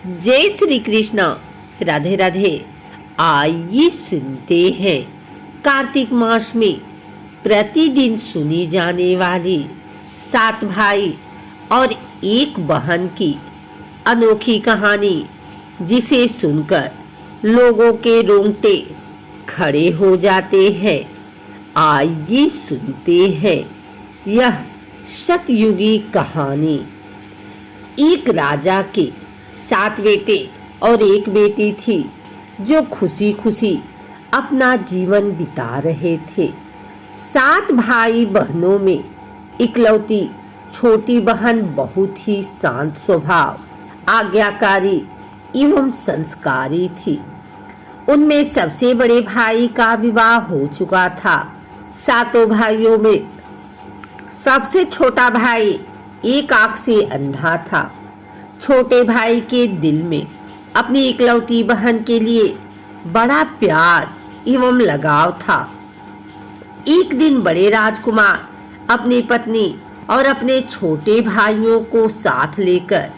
जय श्री कृष्ण। राधे राधे। आइए सुनते हैं कार्तिक मास में प्रतिदिन सुनी जाने वाली 7 भाई और एक बहन की अनोखी कहानी, जिसे सुनकर लोगों के रोंगटे खड़े हो जाते हैं। आइए सुनते हैं यह सतयुगी कहानी। एक राजा के 7 बेटे और एक बेटी थी, जो खुशी खुशी अपना जीवन बिता रहे थे। 7 भाई बहनों में इकलौती छोटी बहन बहुत ही शांत स्वभाव, आज्ञाकारी एवं संस्कारी थी। उनमें सबसे बड़े भाई का विवाह हो चुका था। 7 भाइयों में सबसे छोटा भाई एक आंख से अंधा था। छोटे भाई के दिल में अपनी इकलौती बहन के लिए बड़ा प्यार एवं लगाव था। एक दिन बड़े राजकुमार अपनी पत्नी और अपने छोटे भाइयों को साथ लेकर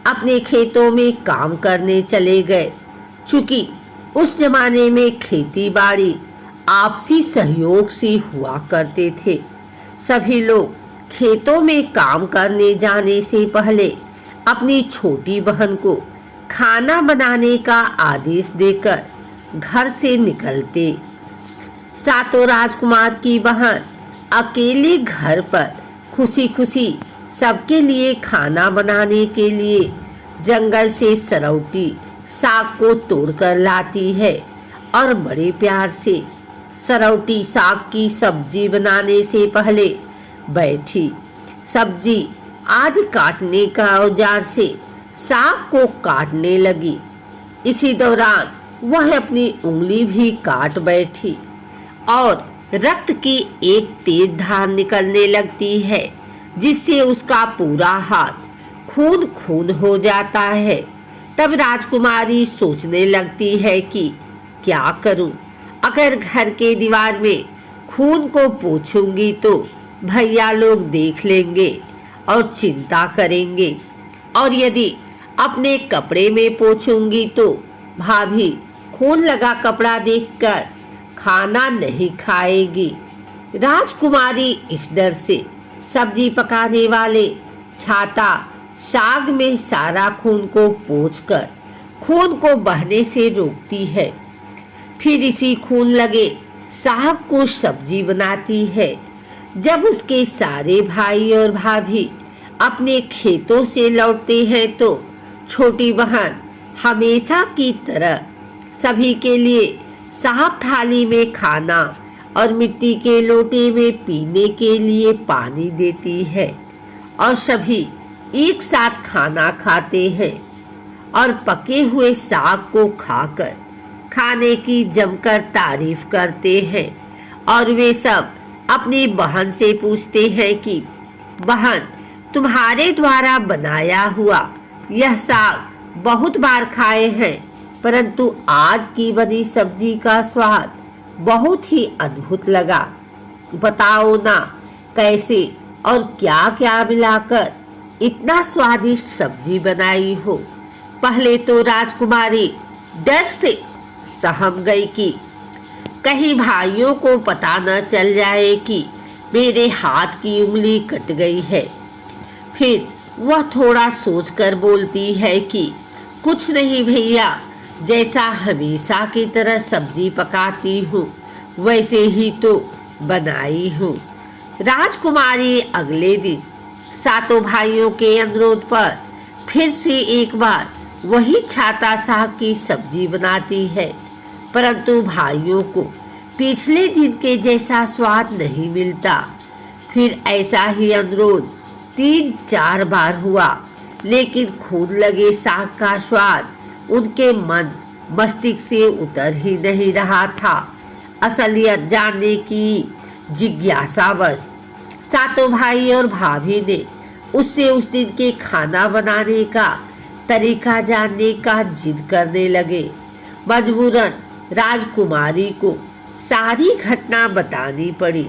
अपने खेतों में काम करने चले गए। चूंकि उस जमाने में खेती बाड़ी आपसी सहयोग से हुआ करते थे, सभी लोग खेतों में काम करने जाने से पहले अपनी छोटी बहन को खाना बनाने का आदेश देकर घर से निकलते। 7 राजकुमार की बहन अकेले घर पर खुशी खुशी सबके लिए खाना बनाने के लिए जंगल से सरौटी साग को तोड़कर लाती है और बड़े प्यार से सरौटी साग की सब्जी बनाने से पहले बैठी सब्जी आदि काटने का औजार से साग को काटने लगी। इसी दौरान वह अपनी उंगली भी काट बैठी और रक्त की एक तेज धार निकलने लगती है, जिससे उसका पूरा हाथ खून खून हो जाता है। तब राजकुमारी सोचने लगती है कि क्या करूं? अगर घर के दीवार में खून को पोंछूंगी तो भैया लोग देख लेंगे और चिंता करेंगे, और यदि अपने कपड़े में पोंछूंगी तो भाभी खून लगा कपड़ा देखकर खाना नहीं खाएगी। राजकुमारी इस डर से सब्जी पकाने वाले छाता साग में सारा खून को पोंछकर खून को बहने से रोकती है। फिर इसी खून लगे साग को सब्जी बनाती है। जब उसके सारे भाई और भाभी अपने खेतों से लौटते हैं तो छोटी बहन हमेशा की तरह सभी के लिए साफ थाली में खाना और मिट्टी के लोटे में पीने के लिए पानी देती है, और सभी एक साथ खाना खाते हैं और पके हुए साग को खाकर खाने की जमकर तारीफ करते हैं। और वे सब अपनी बहन से पूछते हैं कि बहन, तुम्हारे द्वारा बनाया हुआ यह साग बहुत बार खाए हैं, परंतु आज की बनी सब्जी का स्वाद बहुत ही अद्भुत लगा। बताओ ना, कैसे और क्या क्या मिलाकर इतना स्वादिष्ट सब्जी बनाई हो। पहले तो राजकुमारी डर से सहम गई कि कहीं भाइयों को पता न चल जाए कि मेरे हाथ की उंगली कट गई है। फिर वह थोड़ा सोचकर बोलती है कि कुछ नहीं भैया, जैसा हमेशा की तरह सब्जी पकाती हूँ वैसे ही तो बनाई हूँ। राजकुमारी अगले दिन 7 भाइयों के अनुरोध पर फिर से एक बार वही छाता साग की सब्जी बनाती है, परंतु भाइयों को पिछले दिन के जैसा स्वाद नहीं मिलता। फिर ऐसा ही अनुरोध 3-4 बार हुआ, लेकिन खून लगे साग का स्वाद उनके मन मस्तिष्क से उतर ही नहीं रहा था। असलियत जानने की जिज्ञासावश 7 भाई और भाभी ने उससे उस दिन के खाना बनाने का तरीका जानने का जिद करने लगे। मजबूरन राजकुमारी को सारी घटना बतानी पड़ी।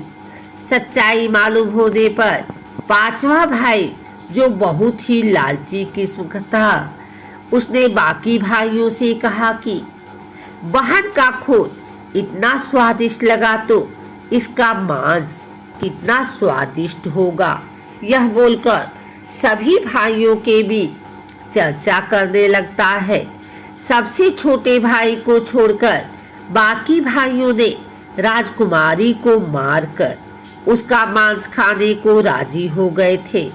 सच्चाई मालूम होने पर 5वां भाई, जो बहुत ही लालची किस्म का था, उसने बाकी भाइयों से कहा कि बहन का खून इतना स्वादिष्ट लगा तो इसका मांस कितना स्वादिष्ट होगा। यह बोलकर सभी भाइयों के बीच चर्चा करने लगता है। सबसे छोटे भाई को छोड़कर बाकी भाइयों ने राजकुमारी को मारकर उसका मांस खाने को राजी हो गए थे।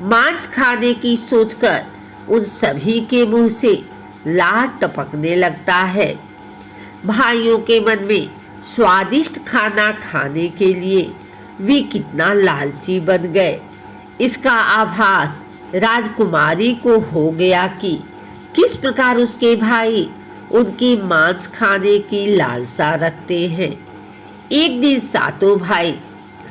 मांस खाने की सोचकर उन सभी के मुंह से लार टपकने लगता है। भाइयों के मन में स्वादिष्ट खाना खाने के लिए वे कितना लालची बन गए, इसका आभास राजकुमारी को हो गया कि किस प्रकार उसके भाई उनकी मांस खाने की लालसा रखते हैं। एक दिन सातों भाई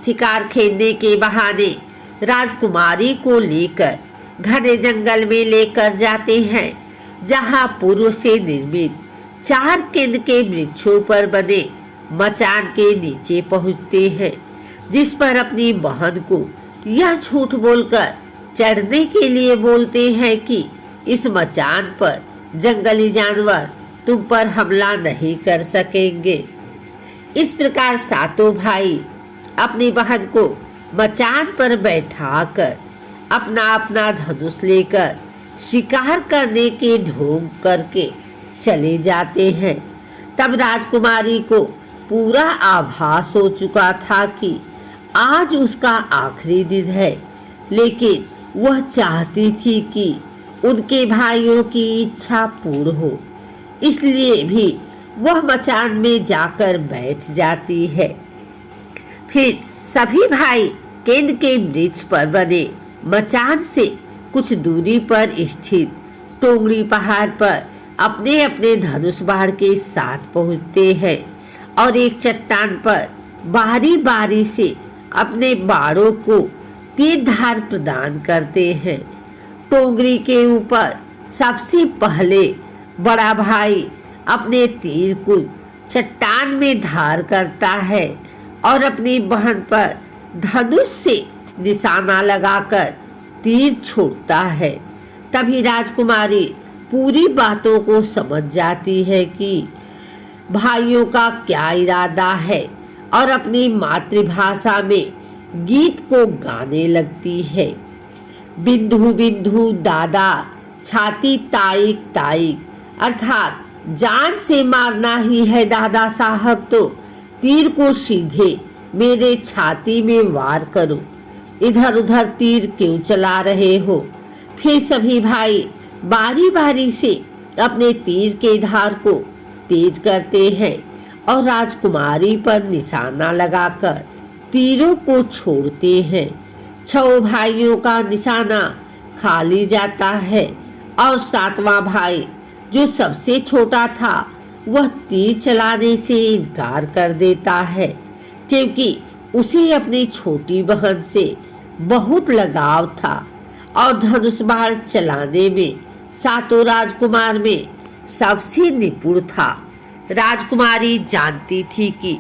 शिकार खेलने के बहाने राजकुमारी को लेकर घने जंगल में लेकर जाते हैं, जहां पूर्व से निर्मित 4 केंद्र के वृक्षों पर बने मचान के नीचे पहुंचते हैं, जिस पर अपनी बहन को यह झूठ बोलकर चढ़ने के लिए बोलते हैं कि इस मचान पर जंगली जानवर तुम पर हमला नहीं कर सकेंगे। इस प्रकार सातों भाई अपनी बहन को मचान पर बैठाकर अपना अपना धनुष लेकर शिकार करने के ढोंग करके चले जाते हैं। तब राजकुमारी को पूरा आभास हो चुका था कि आज उसका आखिरी दिन है, लेकिन वह चाहती थी कि उनके भाइयों की इच्छा पूर्ण हो, इसलिए भी वह मचान में जाकर बैठ जाती है। फिर सभी भाई केंद्र के वृक्ष पर बने मचान से कुछ दूरी पर स्थित टोंगड़ी पहाड़ पर अपने अपने धनुष बाण के साथ पहुंचते हैं और एक चट्टान पर बारी बारी से अपने बाणों को तीर धार प्रदान करते हैं। टोंगरी के ऊपर सबसे पहले बड़ा भाई अपने तीर को चट्टान में धार करता है और अपनी बहन पर धनुष से निशाना लगाकर तीर छोड़ता है। तभी राजकुमारी पूरी बातों को समझ जाती है कि भाइयों का क्या इरादा है और अपनी मातृभाषा में गीत को गाने लगती है। बिंदु बिंदु दादा छाती ताइक ताइक, अर्थात जान से मारना ही है दादा साहब तो तीर को सीधे मेरे छाती में वार करो, इधर उधर तीर क्यों चला रहे हो। फिर सभी भाई बारी बारी से अपने तीर के धार को तेज करते हैं और राजकुमारी पर निशाना लगाकर तीरों को छोड़ते हैं। 6 भाइयों का निशाना खाली जाता है और 7वां भाई जो सबसे छोटा था वह तीर चलाने से इनकार कर देता है, क्योंकि उसे अपनी छोटी बहन से बहुत लगाव था और धनुष बाण चलाने में सातों राजकुमार में सबसे निपुण था। राजकुमारी जानती थी कि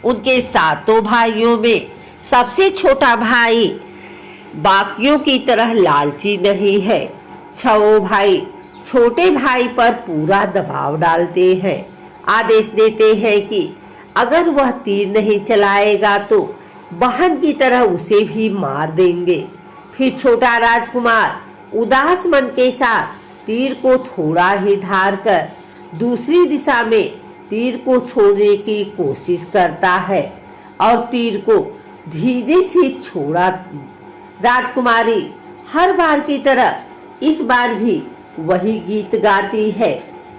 उनके सातों भाइयों में सबसे छोटा भाई बाकियों की तरह लालची नहीं है। 6 भाई छोटे भाई पर पूरा दबाव डालते हैं, आदेश देते हैं कि अगर वह तीर नहीं चलाएगा तो बहन की तरह उसे भी मार देंगे। फिर छोटा राजकुमार उदास मन के साथ तीर को थोड़ा ही धार कर दूसरी दिशा में तीर को छोड़ने की कोशिश करता है और तीर को धीरे से छोड़ा। राजकुमारी हर बार की तरह इस बार भी वही गीत गाती है,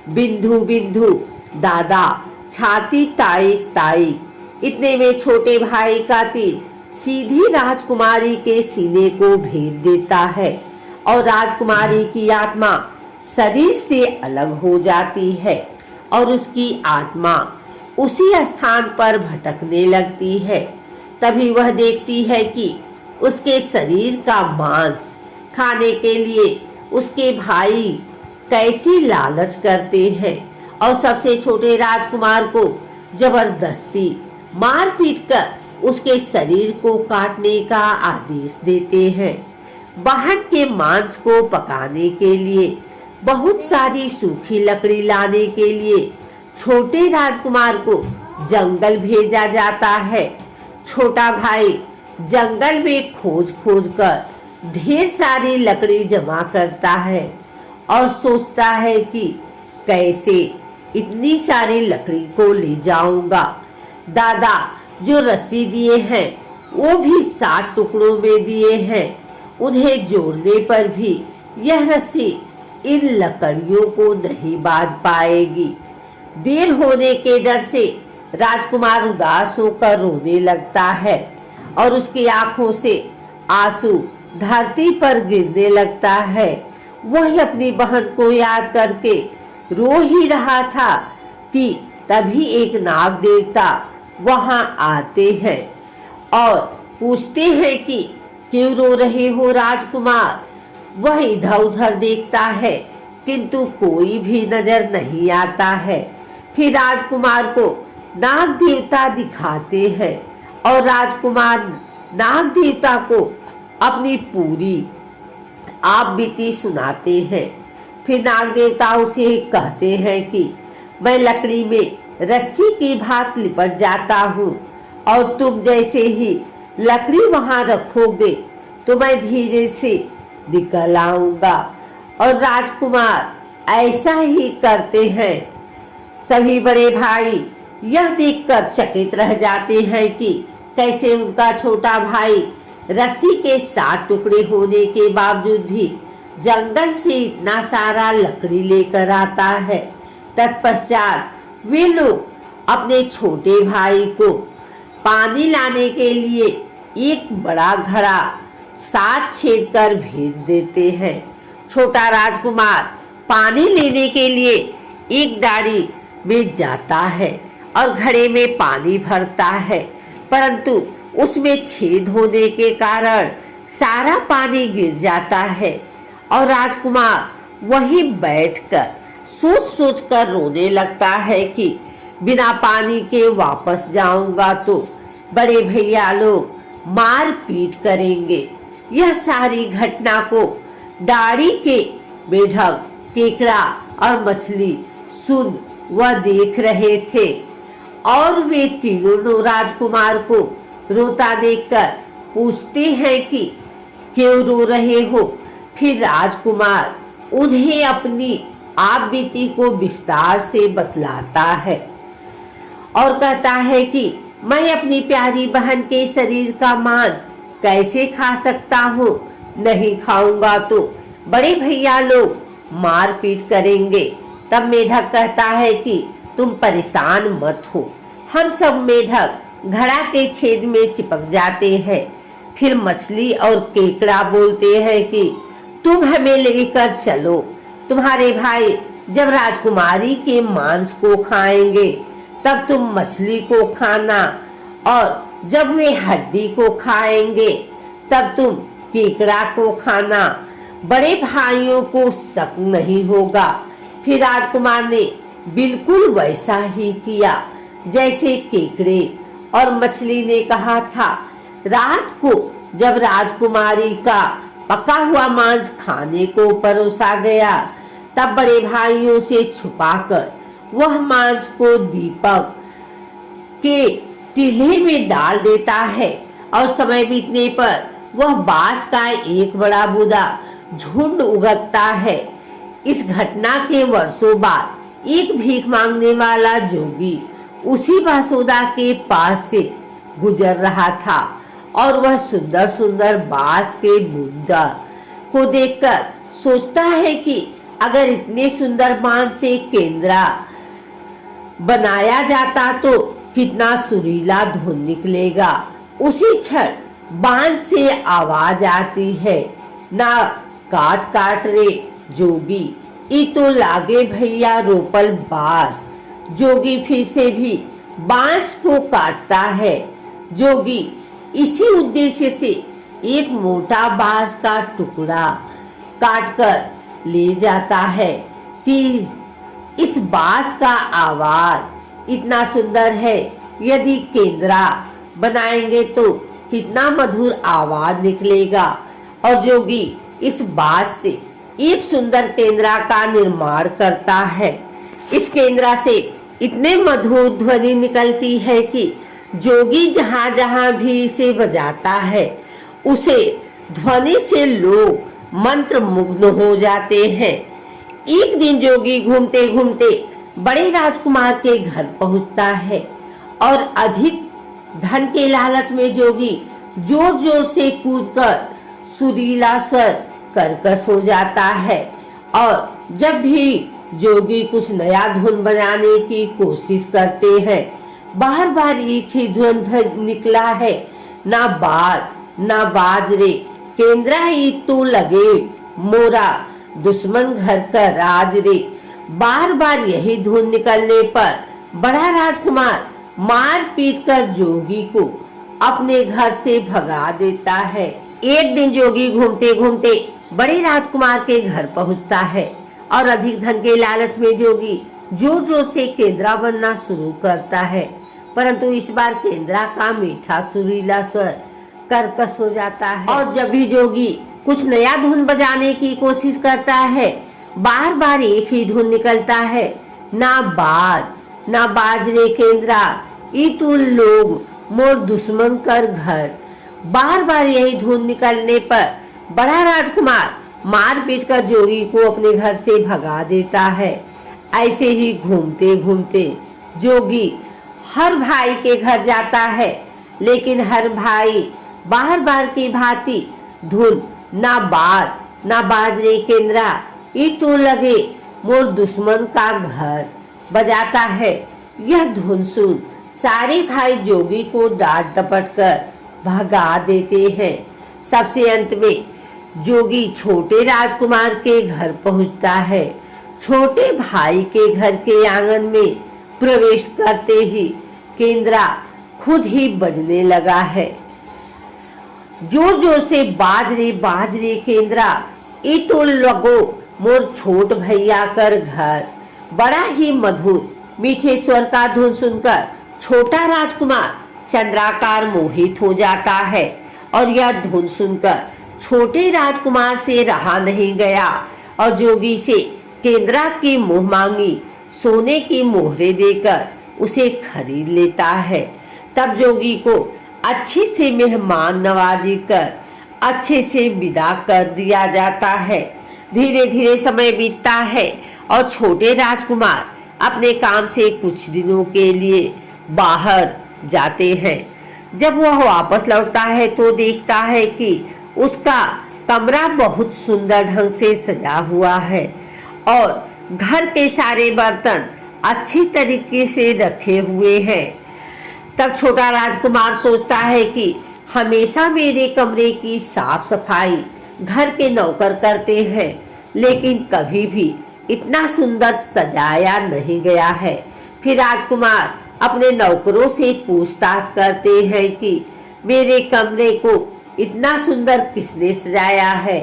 बिंदु बिंदु दादा छाती ताइक ताइक। इतने में छोटे भाई का तीर सीधी राजकुमारी के सीने को भेद देता है और राजकुमारी की आत्मा शरीर से अलग हो जाती है और उसकी आत्मा उसी स्थान पर भटकने लगती है। तभी वह देखती है कि उसके शरीर का मांस खाने के लिए उसके भाई कैसी लालच करते हैं और सबसे छोटे राजकुमार को जबरदस्ती मार पीट कर उसके शरीर को काटने का आदेश देते हैं। बहन के मांस को पकाने के लिए बहुत सारी सूखी लकड़ी लाने के लिए छोटे राजकुमार को जंगल भेजा जाता है। छोटा भाई जंगल में खोज खोज कर ढेर सारी लकड़ी जमा करता है और सोचता है कि कैसे इतनी सारी लकड़ी को ले जाऊंगा। दादा जो रस्सी दिए हैं वो भी 7 टुकड़ों में दिए हैं। उन्हें जोड़ने पर भी यह रस्सी इन लकड़ियों को नहीं बांध पाएगी। देर होने के डर से राजकुमार उदास होकर रोने लगता है और उसकी आंखों से आंसू धरती पर गिरने लगता है। वह अपनी बहन को याद करके रो ही रहा था कि तभी एक नाग देवता वहां आते हैं और पूछते हैं कि क्यों रो रहे हो राजकुमार। वह इधर उधर देखता है किंतु कोई भी नजर नहीं आता है। फिर राजकुमार को नाग देवता दिखाते हैं और राजकुमार नाग देवता को अपनी पूरी आप बीती सुनाते हैं। फिर नाग देवता उसे कहते हैं कि मैं लकड़ी में रस्सी की भात लिपट जाता हूँ और तुम जैसे ही लकड़ी वहां रखोगे तो मैं धीरे से निकल आऊंगा। और राजकुमार ऐसा ही करते हैं। सभी बड़े भाई यह देखकर चकित रह जाते हैं कि कैसे उनका छोटा भाई रस्सी के 7 टुकड़े होने के बावजूद भी जंगल से इतना सारा लकड़ी लेकर आता है। तत्पश्चात वे लोग अपने छोटे भाई को पानी लाने के लिए एक बड़ा घड़ा 7 छेद कर भेज देते हैं। छोटा राजकुमार पानी लेने के लिए एक डाड़ी में जाता है और घड़े में पानी भरता है, परंतु उसमें छेद होने के कारण सारा पानी गिर जाता है और राजकुमार वहीं बैठकर सोच सोच कर रोने लगता है कि बिना पानी के वापस जाऊंगा तो बड़े भैया लोग मार पीट करेंगे। यह सारी घटना को डाड़ी के मेढक, केकड़ा और मछली सुन व देख रहे थे और वे तीनों राजकुमार को रोता देखकर पूछते हैं कि क्यों रो रहे हो। फिर राजकुमार उन्हें अपनी आप बीती को विस्तार से बतलाता है और कहता है कि मैं अपनी प्यारी बहन के शरीर का मांस कैसे खा सकता हूँ, नहीं खाऊंगा तो बड़े भैया लोग मार पीट करेंगे। तब मेढक कहता है कि तुम परेशान मत हो, हम सब मेढक घड़ा के छेद में चिपक जाते हैं। फिर मछली और केकड़ा बोलते हैं कि तुम हमें लेकर चलो, तुम्हारे भाई जब राजकुमारी के मांस को खाएंगे तब तुम मछली को खाना और जब वे हड्डी को खाएंगे तब तुम केकड़ा को खाना। बड़े भाइयों को शक नहीं होगा। फिर राजकुमार ने बिल्कुल वैसा ही किया जैसे केकड़े और मछली ने कहा था। रात को जब राजकुमारी का पका हुआ मांस खाने को परोसा गया तब बड़े भाइयों से छुपाकर वह मांस को दीपक के टिल्हे में डाल देता है और समय बीतने पर वह बांस का एक बड़ा बूदा झुंड उगता है। इस घटना के वर्षों बाद एक भीख मांगने वाला जोगी उसी बांसोदा के पास से गुजर रहा था और वह सुंदर सुंदर बांस के बूंदा को देखकर सोचता है कि अगर इतने सुंदर बांस से केंद्रा बनाया जाता तो कितना सुरीला धुन निकलेगा। उसी क्षण बांस से आवाज आती है, ना काट काट रे जोगी, ई तो लागे भैया रोपल बांस। जोगी फिर से भी बांस को काटता है। जोगी इसी उद्देश्य से एक मोटा बांस का टुकड़ा काटकर ले जाता है कि इस बांस का आवाज इतना सुंदर है, यदि केंद्रा बनाएंगे तो कितना मधुर आवाज निकलेगा। और जोगी इस बांस से एक सुंदर केंद्रा का निर्माण करता है। इस केंद्रा से इतने मधुर ध्वनि निकलती है कि जोगी जहां जहां भी इसे बजाता है उसे ध्वनि से लोग मंत्र मुग्ध हो जाते हैं। एक दिन जोगी घूमते घूमते बड़े राजकुमार के घर पहुंचता है और अधिक धन के लालच में जोगी जोर जोर से कूदकर सुरीला स्वर कर्कश हो जाता है। और जब भी जोगी कुछ नया धुन बनाने की कोशिश करते हैं, बार बार एक ही धुन निकला है, ना बाज ना बाजरे केंद्रा ई तो लगे मोरा दुश्मन घर का राज रे। बार बार यही धुन निकलने पर बड़ा राजकुमार मार पीट कर जोगी को अपने घर से भगा देता है। एक दिन जोगी घूमते घूमते बड़े राजकुमार के घर पहुंचता है और अधिक धन के लालच में जोगी जोर जोर से केंद्रा बनना शुरू करता है, परंतु इस बार केंद्रा का मीठा सुरीला स्वर कर्कश हो जाता है। और जब भी जोगी कुछ नया धुन बजाने की कोशिश करता है, बार बार एक ही धुन निकलता है, ना बाज रे केंद्रा ई तू लोग मोर दुश्मन कर घर। बार बार यही धुन निकलने पर बड़ा राजकुमार मार पीट कर जोगी को अपने घर से भगा देता है। ऐसे ही घूमते घूमते जोगी हर भाई के घर जाता है, लेकिन हर भाई बार बार की भांति धुन ना बाज रे केंद्रा ई तो लगे मोर दुश्मन का घर बजाता है। यह धुन सुन सारे भाई जोगी को डांट डपट कर भगा देते हैं। सबसे अंत में जोगी छोटे राजकुमार के घर पहुंचता है। छोटे भाई के घर के आंगन में प्रवेश करते ही केंद्रा खुद ही बजने लगा है। जोर जोर से बाज रे केंद्रा ई तो लगो मोर छोट भैया कर घर। बड़ा ही मधुर मीठे स्वर का धुन सुनकर छोटा राजकुमार चंद्राकार मोहित हो जाता है और यह धुन सुनकर छोटे राजकुमार से रहा नहीं गया और जोगी से केंद्रा की मुंह मांगी सोने की मोहरे देकर उसे खरीद लेता है। तब जोगी को अच्छे से मेहमान नवाजी कर अच्छे से विदा कर दिया जाता है। धीरे धीरे समय बीतता है और छोटे राजकुमार अपने काम से कुछ दिनों के लिए बाहर जाते हैं। जब वह वापस लौटता है तो देखता है कि उसका कमरा बहुत सुंदर ढंग से सजा हुआ है और घर के सारे बर्तन अच्छी तरीके से रखे हुए हैं। तब छोटा राजकुमार सोचता है कि हमेशा मेरे कमरे की साफ सफाई घर के नौकर करते हैं, लेकिन कभी भी इतना सुंदर सजाया नहीं गया है। फिर राजकुमार अपने नौकरों से पूछताछ करते हैं कि मेरे कमरे को इतना सुंदर किसने सजाया है।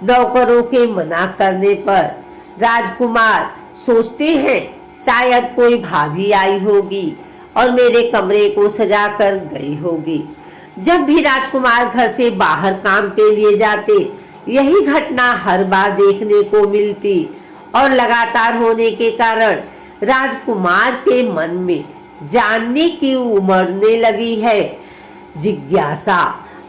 नौकरों के मना करने पर राजकुमार सोचते हैं शायद कोई भाभी आई होगी और मेरे कमरे को सजा कर गई होगी। जब भी राजकुमार घर से बाहर काम के लिए जाते, यही घटना हर बार देखने को मिलती और लगातार होने के कारण राजकुमार के मन में जानने की उमड़ने लगी है जिज्ञासा।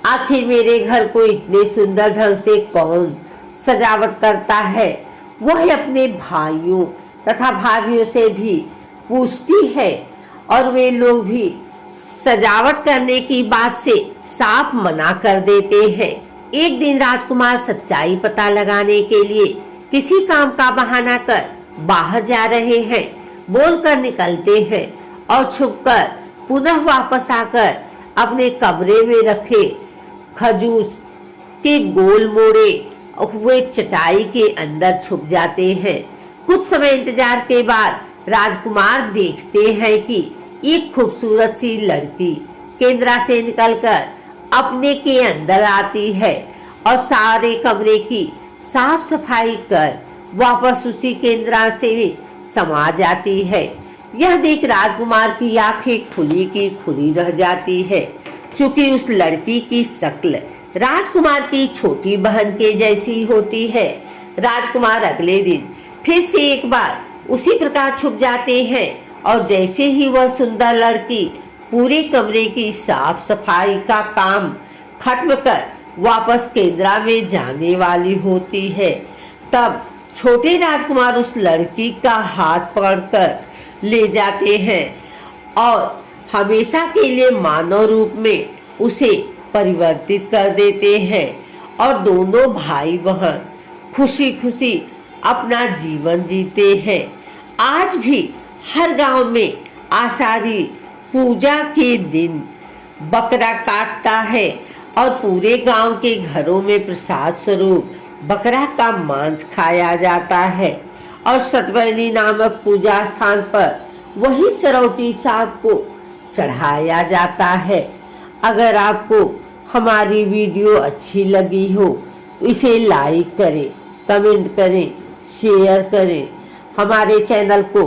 आखिर मेरे घर को इतने सुंदर ढंग से कौन सजावट करता है। वह अपने भाइयों तथा भाभियों से भी पूछती है और वे लोग भी सजावट करने की बात से साफ मना कर देते हैं। एक दिन राजकुमार सच्चाई पता लगाने के लिए किसी काम का बहाना कर बाहर जा रहे हैं। बोलकर निकलते हैं और छुपकर पुनः वापस आकर अपने कमरे में रखे खजूर के गोल मोड़े हुए चटाई के अंदर छुप जाते हैं। कुछ समय इंतजार के बाद राजकुमार देखते हैं कि एक खूबसूरत सी लड़की केंद्रा से निकलकर अपने के अंदर आती है और सारे कमरे की साफ सफाई कर वापस उसी केंद्रा से समा जाती है। यह देख राजकुमार की आंखें खुली की खुली रह जाती है, क्योंकि उस लड़की की शक्ल राजकुमार की छोटी बहन के जैसी होती है। राजकुमार अगले दिन फिर से एक बार उसी प्रकार छुप जाते हैं और जैसे ही वह सुंदर लड़की पूरे कमरे की साफ सफाई का काम खत्म कर वापस केंद्रा में जाने वाली होती है, तब छोटे राजकुमार उस लड़की का हाथ पकड़कर ले जाते हैं और हमेशा के लिए मानव रूप में उसे परिवर्तित कर देते हैं और दोनों भाई बहन खुशी खुशी अपना जीवन जीते हैं। आज भी हर गांव में आषाढ़ी पूजा के दिन बकरा काटता है और पूरे गांव के घरों में प्रसाद स्वरूप बकरा का मांस खाया जाता है और सतबैनी नामक पूजा स्थान पर वही सरौटी साग को चढ़ाया जाता है। अगर आपको हमारी वीडियो अच्छी लगी हो तो इसे लाइक करें, कमेंट करें, शेयर करें। हमारे चैनल को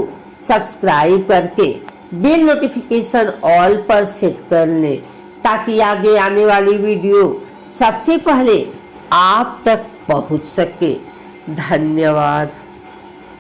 सब्सक्राइब करके बेल नोटिफिकेशन ऑल पर सेट कर लें ताकि आगे आने वाली वीडियो सबसे पहले आप तक पहुंच सके। धन्यवाद।